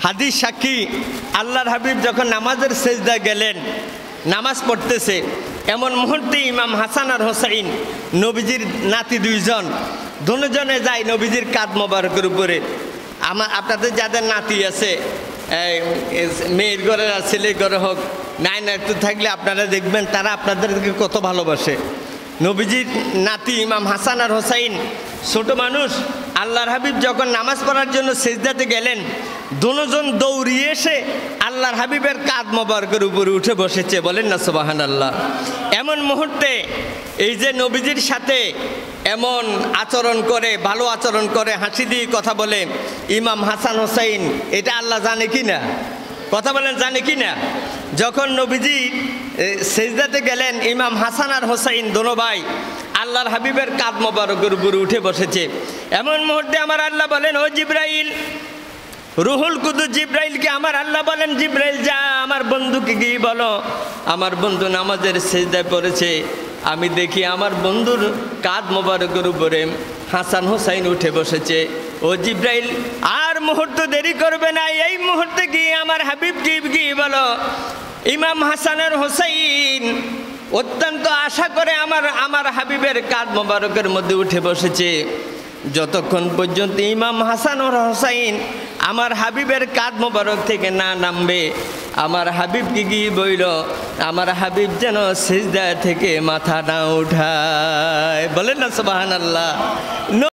হাদিস সাক্ষী আল্লাহর হাবিব যখন নামাজের সেজদা গেলেন, নামাজ পড়তেছে, এমন মুহূর্তে ইমাম হাসান আর হোসাইন নবীজির নাতি দুইজন দুজনে যায় নবীজির কাঁধ মোবারকের উপরে। আপনাদের যাদের নাতি আছে, মেয়ের ঘরে আর ছেলের ঘরে হোক, নাই একটু থাকলে আপনারা দেখবেন তারা আপনাদেরকে কত ভালোবাসে। নবীজির নাতি ইমাম হাসান আর হোসাইন ছোট মানুষ, আল্লাহর হাবিব যখন নামাজ পড়ার জন্য সেজদাতে গেলেন, দুজন দৌড়িয়ে এসে আল্লাহর হাবিবের কাঁধ মোবারকের উপরে উঠে বসেছে। বলেন না সুবহানাল্লাহ। এমন মুহূর্তে এই যে নবীজির সাথে এমন আচরণ করে, ভালো আচরণ করে, হাসি দিয়ে কথা বলে ইমাম হাসান হোসাইন, এটা আল্লাহ জানে কি না? কথা বলেন, জানে কি না? যখন নবীজি সেজদাতে গেলেন, ইমাম হাসান আর হোসাইন দোনো ভাই আল্লাহর হাবিবের কাঁধ মোবারকের উপরে উঠে বসেছে। এমন মুহূর্তে আমার আল্লাহ বলেন, ও জিব্রাইল, রুহুল কুদুস জিব্রাইলকে আমার আল্লাহ বলেন, জিব্রাইল যা আমার বন্ধুকে গিয়ে বলো আমার বন্ধু নামাজের সেজদায় পড়েছে। আমি দেখি আমার বন্ধুর কাঁধ মোবারকের উপরে হাসান হোসাইন উঠে বসেছে। ও জিব্রাইল, আর মুহূর্ত দেরি করবে না, এই মুহূর্তে গিয়ে আমার হাবিবকে গিয়ে বলো ইমাম হাসানের হোসাইন অত্যন্ত আশা করে আমার হাবিবের কাঁধ মোবারকের মধ্যে উঠে বসেছে। যতক্ষণ পর্যন্ত ইমাম হাসান ও হোসাইন আমার হাবিবের কাঁধ মোবারক থেকে না নামবে, আমার হাবিবকে গিয়ে বইল আমার হাবিব যেন সিজদা থেকে মাথা না উঠায়। বলেন না সুবহানাল্লাহ।